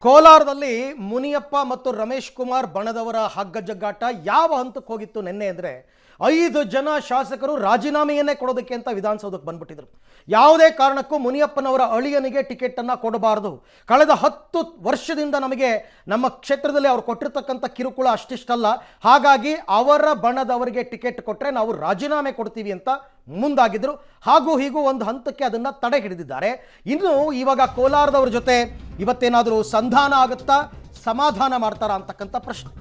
ಕೋಲಾರದಲ್ಲಿ ಮುನಿಯಪ್ಪ ಮತ್ತು ರಮೇಶ್ ಕುಮಾರ್ ಬಣದವರ ಹಗ್ಗಜಗ್ಗಾಟ ಯಾವ ಹಂತಕ್ಕೆ ಹೋಗಿತ್ತು ನಿನ್ನೆ ಅಂದರೆ 5 ಜನ ಶಾಸಕರು ರಾಜೀನಾಮೆಯನ್ನೇ ಕೊಡೋದಕ್ಕೆ ಅಂತ ವಿಧಾನಸೌಧಕ್ಕೆ ಬಂದ್ಬಿಟ್ಟಿದ್ರು. ಯಾವುದೇ ಕಾರಣಕ್ಕೂ ಮುನಿಯಪ್ಪನವರ ಅಳಿಯನಿಗೆ ಟಿಕೆಟನ್ನು ಕೊಡಬಾರದು. ಕಳೆದ 10 ವರ್ಷದಿಂದ ನಮಗೆ ನಮ್ಮ ಕ್ಷೇತ್ರದಲ್ಲಿ ಅವರು ಕೊಟ್ಟಿರ್ತಕ್ಕಂಥ ಕಿರುಕುಳ ಅಷ್ಟಿಷ್ಟಲ್ಲ, ಹಾಗಾಗಿ ಅವರ ಬಣದವರಿಗೆ ಟಿಕೆಟ್ ಕೊಟ್ಟರೆ ನಾವು ರಾಜೀನಾಮೆ ಕೊಡ್ತೀವಿ ಅಂತ ಮುಂದಾಗಿದ್ರು. ಹಾಗೂ ಹೀಗೂ ಒಂದು ಹಂತಕ್ಕೆ ಅದನ್ನು ತಡೆ ಹಿಡಿದಿದ್ದಾರೆ. ಇನ್ನು ಇವಾಗ ಕೋಲಾರದವ್ರ ಜೊತೆ ಇವತ್ತೇನಾದರೂ ಸಂಧಾನ ಆಗುತ್ತಾ, ಸಮಾಧಾನ ಮಾಡ್ತಾರಾ ಅಂತಕ್ಕಂಥ ಪ್ರಶ್ನೆ.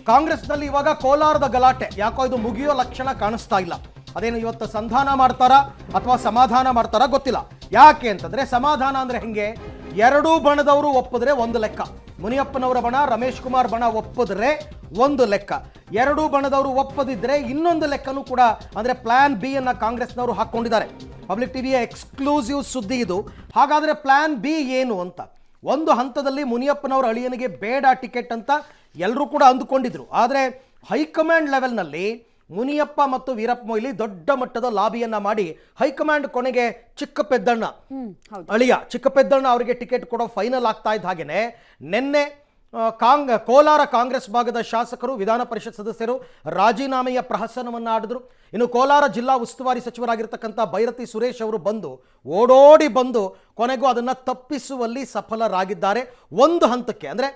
ಕಾಂಗ್ರೆಸ್ನಲ್ಲಿ ಇವಾಗ ಕೋಲಾರದ ಗಲಾಟೆ ಯಾಕೋ ಇದು ಮುಗಿಯೋ ಲಕ್ಷಣ ಕಾಣಿಸ್ತಾ ಇಲ್ಲ. ಅದೇನು ಇವತ್ತು ಸಂಧಾನ ಮಾಡ್ತಾರಾ ಅಥವಾ ಸಮಾಧಾನ ಮಾಡ್ತಾರಾ ಗೊತ್ತಿಲ್ಲ. ಯಾಕೆ ಅಂತಂದ್ರೆ ಸಮಾಧಾನ ಅಂದ್ರೆ ಹೆಂಗೆ, ಎರಡೂ ಬಣದವರು ಒಪ್ಪಿದ್ರೆ ಒಂದು ಲೆಕ್ಕ, ಮುನಿಯಪ್ಪನವರ ಬಣ ರಮೇಶ್ ಕುಮಾರ್ ಬಣ ಒಪ್ಪಿದ್ರೆ ಒಂದು ಲೆಕ್ಕ, ಎರಡೂ ಬಣದವರು ಒಪ್ಪದಿದ್ರೆ ಇನ್ನೊಂದು ಲೆಕ್ಕನೂ ಕೂಡ, ಅಂದ್ರೆ ಪ್ಲಾನ್ ಬಿ ಅನ್ನ ಕಾಂಗ್ರೆಸ್ನವರು ಹಾಕೊಂಡಿದ್ದಾರೆ. ಪಬ್ಲಿಕ್ ಟಿವಿಯ ಎಕ್ಸ್ಕ್ಲೂಸಿವ್ ಸುದ್ದಿ ಇದು. ಹಾಗಾದ್ರೆ ಪ್ಲಾನ್ ಬಿ ಏನು ಅಂತ, ಒಂದು ಹಂತದಲ್ಲಿ ಮುನಿಯಪ್ಪನವರ ಅಳಿಯನಿಗೆ ಬೇಡ ಟಿಕೆಟ್ ಅಂತ ಎಲ್ಲರೂ ಕೂಡ ಅಂದುಕೊಂಡಿದ್ರು. ಆದರೆ ಹೈಕಮಾಂಡ್ ಲೆವೆಲ್ನಲ್ಲಿ ಮುನಿಯಪ್ಪ ಮತ್ತು ವೀರಪ್ಪ ಮೊಯ್ಲಿ ದೊಡ್ಡ ಮಟ್ಟದ ಲಾಬಿಯನ್ನ ಮಾಡಿ ಹೈಕಮಾಂಡ್ ಕೊನೆಗೆ ಚಿಕ್ಕಪೆದ್ದಣ್ಣ ಅಳಿಯ ಚಿಕ್ಕಪೆದ್ದಣ್ಣ ಅವರಿಗೆ ಟಿಕೆಟ್ ಕೊಡೋ ಫೈನಲ್ ಆಗ್ತಾ ಇದ್ದ ಹಾಗೇನೆ ನಿನ್ನೆ ಕೋಲಾರ ಕಾಂಗ್ರೆಸ್ ಭಾಗದ ಶಾಸಕರು, ವಿಧಾನ ಪರಿಷತ್ ಸದಸ್ಯರು ರಾಜೀನಾಮೆಯ ಪ್ರಹಸನವನ್ನು ಆಡಿದ್ರು. ಇನ್ನು ಕೋಲಾರ ಜಿಲ್ಲಾ ಉಸ್ತುವಾರಿ ಸಚಿವರಾಗಿರ್ತಕ್ಕಂಥ ಭೈರತಿ ಸುರೇಶ್ ಅವರು ಓಡೋಡಿ ಬಂದು ಕೊನೆಗೂ ಅದನ್ನು ತಪ್ಪಿಸುವಲ್ಲಿ ಸಫಲರಾಗಿದ್ದಾರೆ. ಒಂದು ಹಂತಕ್ಕೆ ಅಂದರೆ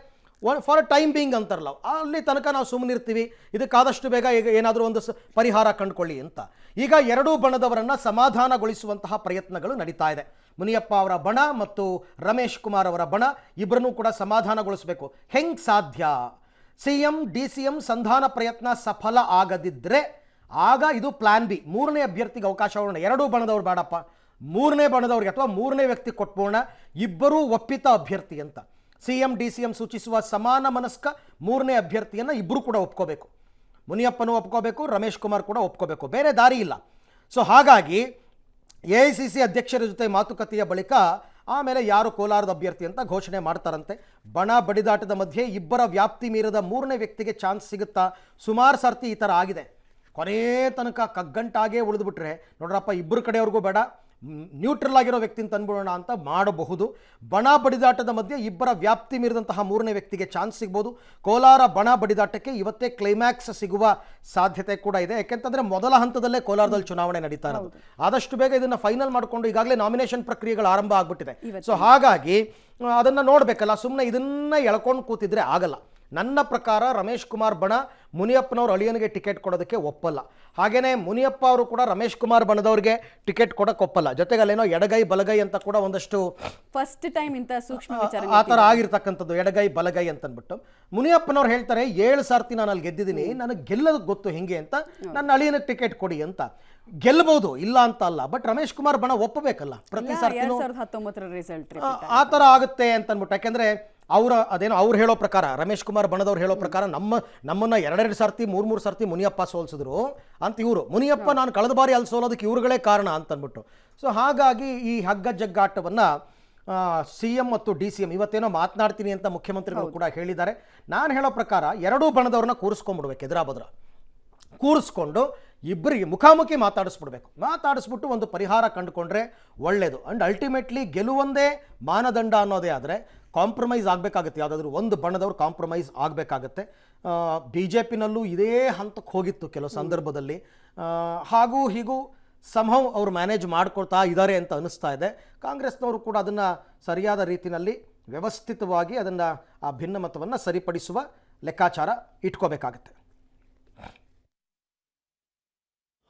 ಫಾರ್ ಟೈಮ್ ಬೀಯಿಂಗ್ ಅಂತಾರಲ್ಲ, ಅಲ್ಲಿ ತನಕ ನಾವು ಸುಮ್ಮನಿರ್ತೀವಿ, ಇದಕ್ಕಾದಷ್ಟು ಬೇಗ ಈಗ ಏನಾದರೂ ಒಂದು ಪರಿಹಾರ ಕಂಡುಕೊಳ್ಳಿ ಅಂತ. ಈಗ ಎರಡೂ ಬಣದವರನ್ನು ಸಮಾಧಾನಗೊಳಿಸುವಂತಹ ಪ್ರಯತ್ನಗಳು ನಡೀತಾ ಇದೆ. ಮುನಿಯಪ್ಪ ಅವರ ಬಣ ಮತ್ತು ರಮೇಶ್ ಕುಮಾರ್ ಅವರ ಬಣ ಇಬ್ಬರನ್ನೂ ಕೂಡ ಸಮಾಧಾನಗೊಳಿಸಬೇಕು. ಹೆಂಗೆ ಸಾಧ್ಯ? CM DCM ಸಂಧಾನ ಪ್ರಯತ್ನ ಸಫಲ ಆಗದಿದ್ದರೆ ಆಗ ಇದು ಪ್ಲಾನ್ ಬಿ, ಮೂರನೇ ಅಭ್ಯರ್ಥಿಗೆ ಅವಕಾಶವನ್ನು, ಎರಡೂ ಬಣದವ್ರು ಬೇಡಪ್ಪ, ಮೂರನೇ ಬಣದವ್ರಿಗೆ ಅಥವಾ ಮೂರನೇ ವ್ಯಕ್ತಿ ಕೊಟ್ಬೋಣ, ಇಬ್ಬರೂ ಒಪ್ಪಿತ ಅಭ್ಯರ್ಥಿ ಅಂತ. CM DCM ಸೂಚಿಸುವ ಸಮಾನ ಮನಸ್ಕ ಮೂರನೇ ಅಭ್ಯರ್ಥಿಯನ್ನು ಇಬ್ಬರು ಕೂಡ ಒಪ್ಕೋಬೇಕು. ಮುನಿಯಪ್ಪನೂ ಒಪ್ಕೋಬೇಕು, ರಮೇಶ್ ಕುಮಾರ್ ಕೂಡ ಒಪ್ಕೋಬೇಕು, ಬೇರೆ ದಾರಿ ಇಲ್ಲ. ಸೊ ಹಾಗಾಗಿ AICC ಅಧ್ಯಕ್ಷರ ಜೊತೆ ಮಾತುಕತೆಯ ಬಳಿಕ ಆಮೇಲೆ ಯಾರು ಕೋಲಾರದ ಅಭ್ಯರ್ಥಿ ಅಂತ ಘೋಷಣೆ ಮಾಡ್ತಾರಂತೆ. ಬಣ ಬಡಿದಾಟದ ಮಧ್ಯೆ ಇಬ್ಬರ ವ್ಯಾಪ್ತಿ ಮೀರದ ಮೂರನೇ ವ್ಯಕ್ತಿಗೆ ಚಾನ್ಸ್ ಸಿಗುತ್ತಾ? ಸುಮಾರು ಸರ್ತಿ ಈ ಥರ ಆಗಿದೆ. ಕೊನೇ ತನಕ ಕಗ್ಗಂಟಾಗೇ ಉಳಿದುಬಿಟ್ರೆ ನೋಡ್ರಪ್ಪ, ಇಬ್ಬರು ಕಡೆಯವ್ರಿಗೂ ಬೇಡ, ನ್ಯೂಟ್ರಲ್ ಆಗಿರೋ ವ್ಯಕ್ತಿನ ತಂದ್ಬಿಡೋಣ ಅಂತ ಮಾಡಬಹುದು. ಬಣ ಬಡಿದಾಟದ ಮಧ್ಯೆ ಇಬ್ಬರ ವ್ಯಾಪ್ತಿ ಮೀರಿದಂತಹ ಮೂರನೇ ವ್ಯಕ್ತಿಗೆ ಚಾನ್ಸ್ ಸಿಗ್ಬೋದು. ಕೋಲಾರ ಬಣ ಬಡಿದಾಟಕ್ಕೆ ಇವತ್ತೇ ಕ್ಲೈಮ್ಯಾಕ್ಸ್ ಸಿಗುವ ಸಾಧ್ಯತೆ ಕೂಡ ಇದೆ. ಯಾಕೆಂತಂದ್ರೆ ಮೊದಲ ಹಂತದಲ್ಲೇ ಕೋಲಾರದಲ್ಲಿ ಚುನಾವಣೆ ನಡೀತಾ ಇರೋದು. ಆದಷ್ಟು ಬೇಗ ಇದನ್ನು ಫೈನಲ್ ಮಾಡಿಕೊಂಡು ಈಗಾಗಲೇ ನಾಮಿನೇಷನ್ ಪ್ರಕ್ರಿಯೆಗಳು ಆರಂಭ ಆಗ್ಬಿಟ್ಟಿದೆ. ಸೊ ಹಾಗಾಗಿ ಅದನ್ನು ನೋಡಬೇಕಲ್ಲ, ಸುಮ್ಮನೆ ಇದನ್ನ ಎಳ್ಕೊಂಡು ಕೂತಿದ್ರೆ ಆಗಲ್ಲ. ನನ್ನ ಪ್ರಕಾರ ರಮೇಶ್ ಕುಮಾರ್ ಬಣ ಮುನಿಯಪ್ಪನವ್ರ ಅಳಿಯನಿಗೆ ಟಿಕೆಟ್ ಕೊಡೋದಕ್ಕೆ ಒಪ್ಪಲ್ಲ. ಹಾಗೇನೆ ಮುನಿಯಪ್ಪ ಅವರು ಕೂಡ ರಮೇಶ್ ಕುಮಾರ್ ಬಣದವ್ರಿಗೆ ಟಿಕೆಟ್ ಕೊಡಕ್ಕೆ ಒಪ್ಪಲ್ಲ. ಜೊತೆಗೆ ಅಲ್ಲೇನೋ ಎಡಗೈ ಬಲಗೈ ಅಂತ ಕೂಡ ಒಂದಷ್ಟು ಫಸ್ಟ್ ಟೈಮ್ ಇಂತ ಸೂಕ್ಷ್ಮ ವಿಚಾರ ಆ ಥರ ಆಗಿರ್ತಕ್ಕಂಥದ್ದು, ಎಡಗೈ ಬಲಗೈ ಅಂತಂದ್ಬಿಟ್ಟು. ಮುನಿಯಪ್ಪನವ್ರು ಹೇಳ್ತಾರೆ 7 ಸಾರ್ತಿ ನಾನು ಅಲ್ಲಿ ಗೆದ್ದಿದ್ದೀನಿ, ನನಗೆ ಗೆಲ್ಲೋದು ಗೊತ್ತು ಹೆಂಗೆ ಅಂತ, ನನ್ನ ಅಳಿಯನಿಗೆ ಟಿಕೆಟ್ ಕೊಡಿ ಅಂತ. ಗೆಲ್ಲಬಹುದು, ಇಲ್ಲ ಅಂತ ಅಲ್ಲ, ಬಟ್ ರಮೇಶ್ ಕುಮಾರ್ ಬಣ ಒಪ್ಪಬೇಕಲ್ಲ. ಪ್ರತಿ ಸಾರ್ತಿ 2019 ರಿಸಲ್ಟ್ ಆ ಥರ ಆಗುತ್ತೆ ಅಂತ ಅಂದ್ಬಿಟ್ಟು. ಯಾಕೆಂದ್ರೆ ಅವ್ರು ಹೇಳೋ ಪ್ರಕಾರ, ರಮೇಶ್ ಕುಮಾರ್ ಬಣದವ್ರು ಹೇಳೋ ಪ್ರಕಾರ ನಮ್ಮನ್ನ 2 ಸಾರ್ತಿ 3 ಸಾರ್ತಿ ಮುನಿಯಪ್ಪ ಸೋಲ್ಸಿದ್ರು ಅಂತ ಇವರು. ಮುನಿಯಪ್ಪ ನಾನು ಕಳೆದ ಬಾರಿ ಅಲ್ಲಿ ಸೋಲೋದಕ್ಕೆ ಇವ್ರುಗಳೇ ಕಾರಣ ಅಂತ ಅಂದ್ಬಿಟ್ಟು. ಸೊ ಹಾಗಾಗಿ ಈ ಹಗ್ಗ ಜಗ್ಗಾಟವನ್ನು CM ಮತ್ತು DCM ಇವತ್ತೇನೋ ಮಾತನಾಡ್ತೀನಿ ಅಂತ ಮುಖ್ಯಮಂತ್ರಿಗಳು ಕೂಡ ಹೇಳಿದ್ದಾರೆ. ನಾನು ಹೇಳೋ ಪ್ರಕಾರ ಎರಡೂ ಬಣದವ್ರನ್ನ ಕೂರಿಸ್ಕೊಂಡ್ಬಿಡ್ಬೇಕು, ಎದುರಾಬದ್ರ ಕೂರಿಸ್ಕೊಂಡು ಇಬ್ಬರಿಗೆ ಮುಖಾಮುಖಿ ಮಾತಾಡಿಸ್ಬಿಟ್ಟು ಒಂದು ಪರಿಹಾರ ಕಂಡುಕೊಂಡ್ರೆ ಒಳ್ಳೆಯದು. ಅಂಡ್ ಅಲ್ಟಿಮೇಟ್ಲಿ ಗೆಲುವೊಂದೇ ಮಾನದಂಡ ಅನ್ನೋದೇ ಆದರೆ ಕಾಂಪ್ರಮೈಸ್ ಆಗಬೇಕಾಗುತ್ತೆ. ಯಾವುದಾದ್ರೂ ಒಂದು ಬಣದವ್ರು ಕಾಂಪ್ರಮೈಸ್ ಆಗಬೇಕಾಗತ್ತೆ. BJPನಲ್ಲೂ ಇದೇ ಹಂತಕ್ಕೆ ಹೋಗಿತ್ತು ಕೆಲವು ಸಂದರ್ಭದಲ್ಲಿ. ಹಾಗೂ ಹೀಗೂ ಸಂಹವ್ ಅವರು ಮ್ಯಾನೇಜ್ ಮಾಡ್ಕೊಳ್ತಾ ಇದ್ದಾರೆ ಅಂತ ಅನಿಸ್ತಾ ಇದೆ. ಕಾಂಗ್ರೆಸ್ನವರು ಕೂಡ ಅದನ್ನು ಸರಿಯಾದ ರೀತಿಯಲ್ಲಿ ವ್ಯವಸ್ಥಿತವಾಗಿ ಅದನ್ನು ಆ ಭಿನ್ನಮತವನ್ನು ಸರಿಪಡಿಸುವ ಲೆಕ್ಕಾಚಾರ ಇಟ್ಕೋಬೇಕಾಗತ್ತೆ.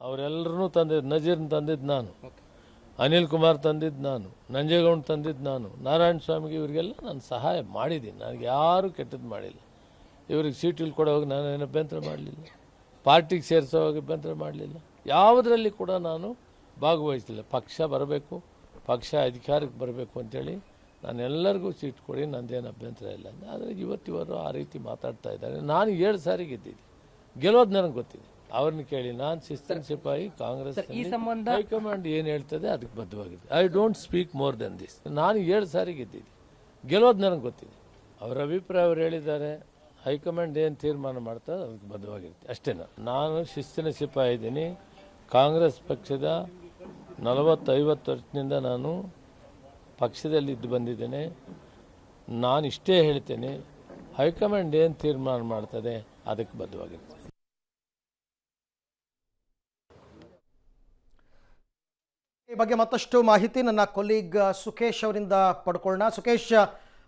ಅವರೆಲ್ಲರೂ ತಂದಿದ್ದು, ನಜೀರ್ನ ತಂದಿದ್ದು ನಾನು, ಅನಿಲ್ ಕುಮಾರ್ ತಂದಿದ್ದು ನಾನು, ನಂಜೇಗೌಡ ತಂದಿದ್ದು ನಾನು, ನಾರಾಯಣ ಸ್ವಾಮಿಗೆ, ಇವರಿಗೆಲ್ಲ ನಾನು ಸಹಾಯ ಮಾಡಿದ್ದೀನಿ. ನನಗೆ ಯಾರೂ ಕೆಟ್ಟದ್ದು ಮಾಡಿಲ್ಲ. ಇವ್ರಿಗೆ ಸೀಟಲ್ಲಿ ಕೊಡೋವಾಗ ನಾನು ಏನು ಅಭ್ಯಂತರ ಮಾಡಲಿಲ್ಲ, ಪಾರ್ಟಿಗೆ ಸೇರಿಸೋವಾಗ ಅಭ್ಯಂತರ ಮಾಡಲಿಲ್ಲ, ಯಾವುದರಲ್ಲಿ ಕೂಡ ನಾನು ಭಾಗವಹಿಸಲಿಲ್ಲ. ಪಕ್ಷ ಬರಬೇಕು, ಪಕ್ಷ ಅಧಿಕಾರಕ್ಕೆ ಬರಬೇಕು ಅಂತೇಳಿ ನಾನು ಎಲ್ಲರಿಗೂ ಸೀಟ್ ಕೊಡಿ, ನಂದೇನು ಅಭ್ಯಂತರ ಇಲ್ಲ. ಆದರೆ ಇವತ್ತಿವರು ಆ ರೀತಿ ಮಾತಾಡ್ತಾ ಇದ್ದಾರೆ. ನಾನು 7 ಸಾರಿ ಗೆದ್ದಿದ್ದೆ, ಗೆಲ್ಲೋದು ನನಗೆ ಗೊತ್ತಿದೆ. ಅವ್ರನ್ನ ಕೇಳಿ, ನಾನು ಶಿಸ್ತಿನ ಸಿಪಾಯಿ, ಕಾಂಗ್ರೆಸ್ ಹೈಕಮಾಂಡ್ ಏನು ಹೇಳ್ತದೆ ಅದಕ್ಕೆ ಬದ್ಧವಾಗಿದೆ. I don't speak more than this. ನಾನು 7 ಸಾರಿ ಗೆದ್ದಿದ್ದೆ, ಗೆಲ್ಲೋದು ನನಗೆ ಗೊತ್ತಿದೆ. ಅವರ ಅಭಿಪ್ರಾಯ ಅವ್ರು ಹೇಳಿದ್ದಾರೆ, ಹೈಕಮಾಂಡ್ ಏನು ತೀರ್ಮಾನ ಮಾಡ್ತಾರೆ ಅದಕ್ಕೆ ಬದ್ಧವಾಗಿರುತ್ತೆ ಅಷ್ಟೇ. ನಾನು ಶಿಸ್ತಿನ ಸಿಪಾಯಿ ಇದ್ದೀನಿ. ಕಾಂಗ್ರೆಸ್ ಪಕ್ಷದ 40-50 ವರ್ಷದಿಂದ ನಾನು ಪಕ್ಷದಲ್ಲಿ ಇದ್ದು ಬಂದಿದ್ದೇನೆ. ನಾನು ಇಷ್ಟೇ ಹೇಳ್ತೇನೆ, ಹೈಕಮಾಂಡ್ ಏನು ತೀರ್ಮಾನ ಮಾಡ್ತದೆ ಅದಕ್ಕೆ ಬದ್ಧವಾಗಿರ್ತದೆ. ಈ ಬಗ್ಗೆ ಮತ್ತಷ್ಟು ಮಾಹಿತಿ ನನ್ನ ಕೊಲೀಗ್ ಸುಖೇಶ್ ಅವರಿಂದ ಪಡ್ಕೊಳ್ಳೋಣ. ಸುಖೇಶ್,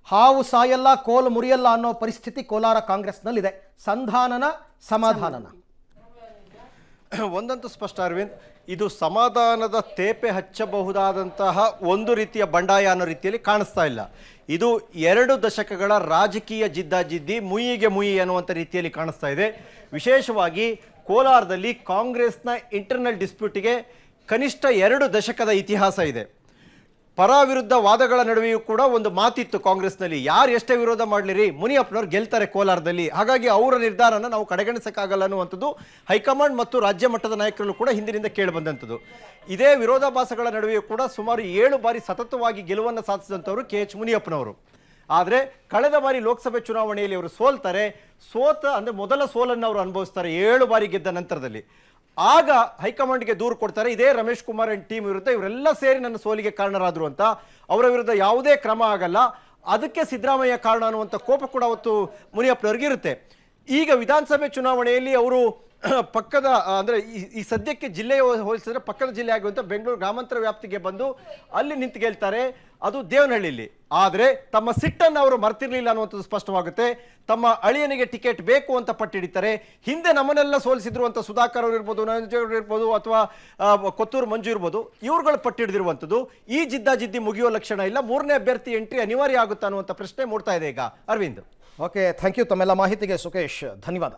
ಹಾವು ಸಾಯಲ್ಲ ಕೋಲು ಮುರಿಯಲ್ಲ ಅನ್ನೋ ಪರಿಸ್ಥಿತಿ ಕೋಲಾರ ಕಾಂಗ್ರೆಸ್ನಲ್ಲಿದೆ. ಸಂಧಾನನ ಸಮಾಧಾನನ? ಒಂದಂತೂ ಸ್ಪಷ್ಟ ಅರವಿಂದ್, ಇದು ಸಮಾಧಾನದ ತೇಪೆ ಹಚ್ಚಬಹುದಾದಂತಹ ಒಂದು ರೀತಿಯ ಬಂಡಾಯ ಅನ್ನೋ ರೀತಿಯಲ್ಲಿ ಕಾಣಿಸ್ತಾ ಇಲ್ಲ. ಇದು 2 ದಶಕಗಳ ರಾಜಕೀಯ ಜಿದ್ದಾಜಿದ್ದಿ, ಮುಯಿಗೆ ಮುಯಿ ಅನ್ನುವಂಥ ರೀತಿಯಲ್ಲಿ ಕಾಣಿಸ್ತಾ ಇದೆ. ವಿಶೇಷವಾಗಿ ಕೋಲಾರದಲ್ಲಿ ಕಾಂಗ್ರೆಸ್ನ ಇಂಟರ್ನಲ್ ಡಿಸ್ಪ್ಯೂಟಿಗೆ ಕನಿಷ್ಠ 2 ದಶಕದ ಇತಿಹಾಸ ಇದೆ. ಪರ ವಿರುದ್ಧ ವಾದಗಳ ನಡುವೆಯೂ ಕೂಡ ಒಂದು ಮಾತಿತ್ತು ಕಾಂಗ್ರೆಸ್ನಲ್ಲಿ, ಯಾರು ಎಷ್ಟೇ ವಿರೋಧ ಮಾಡಲಿರಿ ಮುನಿಯಪ್ಪನವ್ರು ಗೆಲ್ತಾರೆ ಕೋಲಾರದಲ್ಲಿ, ಹಾಗಾಗಿ ಅವರ ನಿರ್ಧಾರನ ನಾವು ಕಡೆಗಣಿಸಕ್ಕಾಗಲ್ಲ ಅನ್ನುವಂಥದ್ದು ಹೈಕಮಾಂಡ್ ಮತ್ತು ರಾಜ್ಯ ಮಟ್ಟದ ನಾಯಕರಲ್ಲೂ ಕೂಡ ಹಿಂದಿನಿಂದ ಕೇಳಿ ಬಂದಂಥದ್ದು. ಇದೇ ವಿರೋಧಾಭಾಸಗಳ ನಡುವೆಯೂ ಕೂಡ ಸುಮಾರು 7 ಬಾರಿ ಸತತವಾಗಿ ಗೆಲುವನ್ನು ಸಾಧಿಸಿದಂಥವರು KH ಮುನಿಯಪ್ಪನವರು. ಆದರೆ ಕಳೆದ ಬಾರಿ ಲೋಕಸಭೆ ಚುನಾವಣೆಯಲ್ಲಿ ಅವರು ಸೋಲ್ತಾರೆ. ಅಂದರೆ ಮೊದಲ ಸೋಲನ್ನು ಅವರು ಅನುಭವಿಸ್ತಾರೆ 7 ಬಾರಿ ಗೆದ್ದ ನಂತರದಲ್ಲಿ. ಆಗ ಹೈಕಮಾಂಡ್ಗೆ ದೂರು ಕೊಡ್ತಾರೆ, ಇದೇ ರಮೇಶ್ ಕುಮಾರ್ ಅಂಡ್ ಟೀಮ್ ವಿರುದ್ಧ ಇವರೆಲ್ಲ ಸೇರಿ ನನ್ನ ಸೋಲಿಗೆ ಕಾರಣರಾದ್ರು ಅಂತ. ಅವರ ವಿರುದ್ಧ ಯಾವುದೇ ಕ್ರಮ ಆಗಲ್ಲ, ಅದಕ್ಕೆ ಸಿದ್ದರಾಮಯ್ಯ ಕಾರಣ ಅನ್ನುವಂಥ ಕೋಪ ಕೂಡ ಅವತ್ತು ಮುನಿಯಪ್ಪನವ್ರಿಗೆ ಇರುತ್ತೆ. ಈಗ ವಿಧಾನಸಭೆ ಚುನಾವಣೆಯಲ್ಲಿ ಅವರು ಪಕ್ಕದ ಅಂದರೆ ಈ ಸದ್ಯಕ್ಕೆ ಜಿಲ್ಲೆ ಹೋಲಿಸಿದ್ರೆ ಪಕ್ಕದ ಜಿಲ್ಲೆ ಆಗುವಂಥ ಬೆಂಗಳೂರು ಗ್ರಾಮಾಂತರ ವ್ಯಾಪ್ತಿಗೆ ಬಂದು ಅಲ್ಲಿ ನಿಂತು ಗೆಲ್ತಾರೆ, ಅದು ದೇವನಹಳ್ಳಿಯಲ್ಲಿ. ಆದರೆ ತಮ್ಮ ಸಿಟ್ಟನ್ನು ಅವರು ಮರ್ತಿರ್ಲಿಲ್ಲ ಅನ್ನುವಂಥದ್ದು ಸ್ಪಷ್ಟವಾಗುತ್ತೆ. ತಮ್ಮ ಅಳಿಯನಿಗೆ ಟಿಕೆಟ್ ಬೇಕು ಅಂತ ಪಟ್ಟಿಡಿತಾರೆ. ಹಿಂದೆ ನಮ್ಮನ್ನೆಲ್ಲ ಸೋಲಿಸಿದ್ರು ಅಂತ ಸುಧಾಕರ್ ಅವರು ಇರ್ಬೋದು, ನಂಜೇಗೌಡರು ಇರ್ಬೋದು, ಅಥವಾ ಕೊತ್ತೂರು ಮಂಜು ಇರ್ಬೋದು, ಇವ್ರುಗಳು ಪಟ್ಟಿಡಿದಿರುವಂಥದ್ದು. ಈ ಜಿದ್ದಾಜಿದ್ದಿ ಮುಗಿಯುವ ಲಕ್ಷಣ ಇಲ್ಲ. 3ನೇ ಅಭ್ಯರ್ಥಿ ಎಂಟ್ರಿ ಅನಿವಾರ್ಯ ಆಗುತ್ತಾ ಅನ್ನುವಂಥ ಪ್ರಶ್ನೆ ಮೂಡ್ತಾ ಇದೆ ಈಗ ಅರವಿಂದ್. ಓಕೆ, ಥ್ಯಾಂಕ್ ಯು ತಮ್ಮೆಲ್ಲ ಮಾಹಿತಿಗೆ ಸುಖೇಶ್, ಧನ್ಯವಾದ.